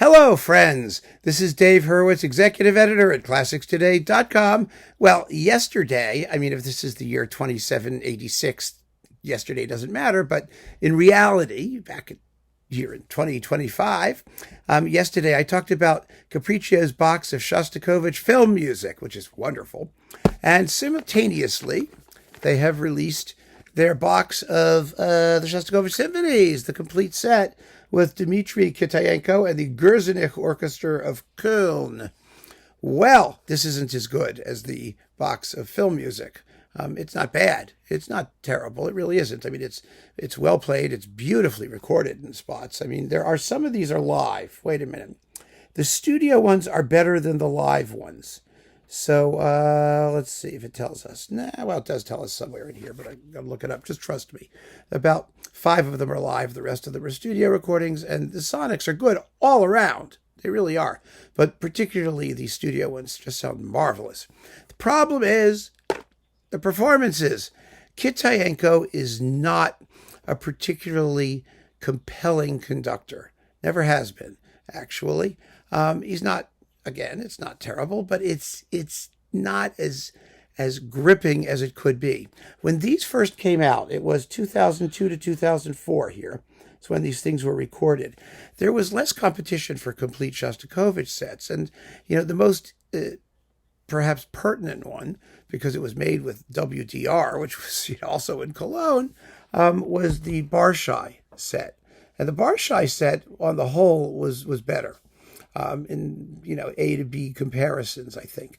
Hello, friends. This is Dave Hurwitz, executive editor at ClassicsToday.com. Well, yesterday, if this is the year 2786, yesterday doesn't matter, but in reality, back here in 2025, yesterday I talked about Capriccio's box of Shostakovich film music, which is wonderful. And simultaneously, they have released their box of the Shostakovich Symphonies, the complete set, with Dmitrij, Kitajenko, and the Gürzenich Orchestra of Cologne. Well, this isn't as good as the box of film music. It's not bad. It's not terrible. It really isn't. It's well played. It's beautifully recorded in spots. There are some of these are live. Wait a minute. The studio ones are better than the live ones. So let's see if it tells us. It does tell us somewhere in here, but I'm going to look it up. Just trust me. About 5 of them are live. The rest of them are studio recordings, and the sonics are good all around. They really are. But particularly the studio ones just sound marvelous. The problem is the performances. Kitajenko is not a particularly compelling conductor. Never has been, actually. He's not. Again, it's not terrible, but it's not as gripping as it could be. When these first came out, it was 2002 to 2004 here. It's when these things were recorded. There was less competition for complete Shostakovich sets. And, the most perhaps pertinent one, because it was made with WDR, which was also in Cologne, was the Reissued set. And the Reissued set, on the whole, was better. In A to B comparisons, I think.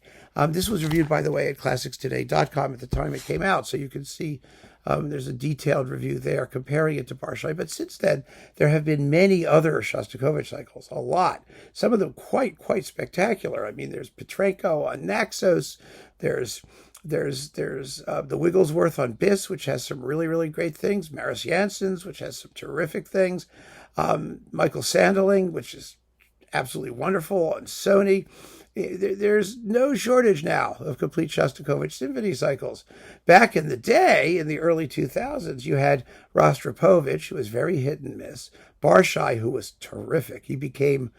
This was reviewed, by the way, at ClassicsToday.com at the time it came out, so you can see there's a detailed review there comparing it to Reissued. But since then, there have been many other Shostakovich cycles, a lot. Some of them quite spectacular. There's Petrenko on Naxos. There's the Wigglesworth on Bis, which has some really great things. Maris Janssen's, which has some terrific things. Michael Sanderling, which is absolutely wonderful on Sony. There's no shortage now of complete Shostakovich symphony cycles. Back in the day, in the early 2000s, you had Rostropovich, who was very hit and miss. Reissued, who was terrific. He became,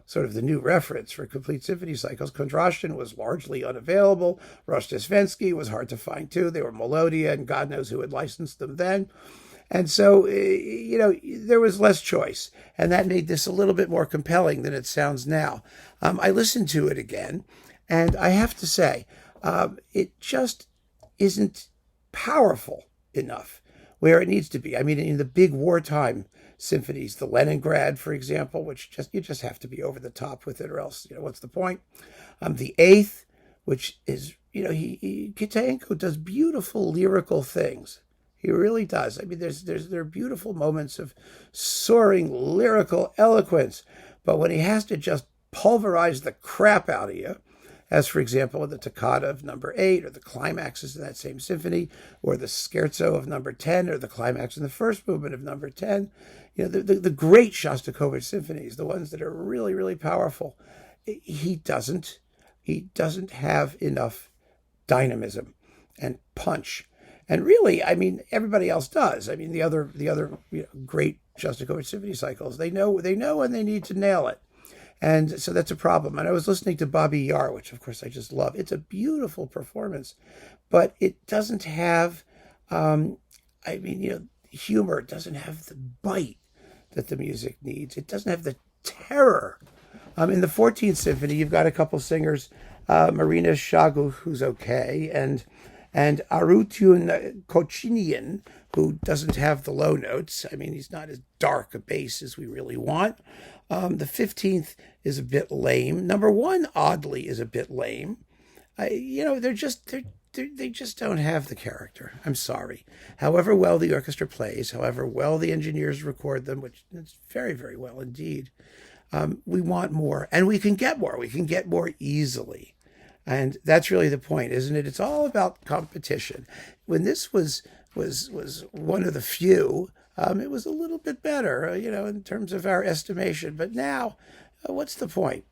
sort of the new reference for complete symphony cycles. Kondrashtin was largely unavailable. Rostosvensky was hard to find, too. They were Melodia, and God knows who had licensed them then. And so, there was less choice, and that made this a little bit more compelling than it sounds now. I listened to it again, and I have to say, it just isn't powerful enough where it needs to be. In the big wartime symphonies, the Leningrad, for example, which you just have to be over the top with it, or else, what's the point? The Eighth, which is, Kitajenko does beautiful lyrical things. He really does. There are beautiful moments of soaring lyrical eloquence, but when he has to just pulverize the crap out of you, as for example in the Toccata of number 8, or the climaxes of that same symphony, or the Scherzo of number 10, or the climax in the first movement of number 10, the great Shostakovich symphonies, the ones that are really powerful, he doesn't have enough dynamism and punch. And really, everybody else does. The other great Shostakovich symphony cycles, they know when they need to nail it. And so that's a problem. And I was listening to Bobby Yar, which of course I just love. It's a beautiful performance, but it doesn't have, humor. It doesn't have the bite that the music needs. It doesn't have the terror. In the 14th Symphony, you've got a couple singers, Marina Shagu, who's okay, and Arutun Kochinian, who doesn't have the low notes. He's not as dark a bass as we really want. The 15th is a bit lame. Number 1, oddly, is a bit lame. They just don't have the character. I'm sorry. However well the orchestra plays, however well the engineers record them, which is very, very well indeed, we want more, and we can get more. We can get more easily. And that's really the point, isn't it? It's all about competition. When this was one of the few, it was a little bit better, in terms of our estimation. But now, what's the point?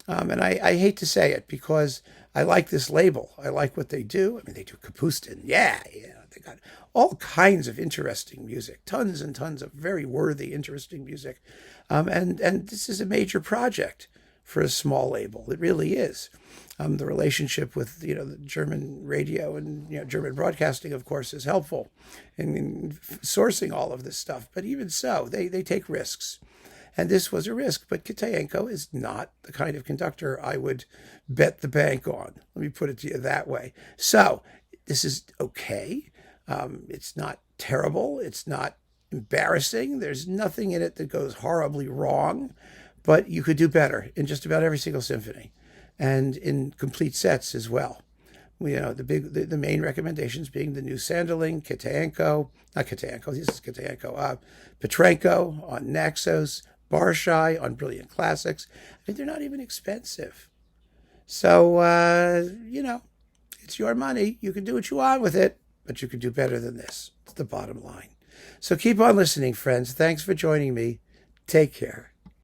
And I hate to say it because I like this label. I like what they do. I mean, they do Kapustin. Yeah, they got all kinds of interesting music, tons and tons of very worthy, interesting music. And this is a major project for a small label. It really is. The relationship with the German radio and German broadcasting, of course, is helpful in sourcing all of this stuff. But even so, they take risks. And this was a risk, but Kitajenko is not the kind of conductor I would bet the bank on. Let me put it to you that way. So this is okay. It's not terrible. It's not embarrassing. There's nothing in it that goes horribly wrong, but you could do better in just about every single symphony and in complete sets as well. The main recommendations being the new Sanderling, Petrenko on Naxos, Barshai on Brilliant Classics. I mean, they're not even expensive. So, it's your money. You can do what you want with it, but you can do better than this. It's the bottom line. So keep on listening, friends. Thanks for joining me. Take care.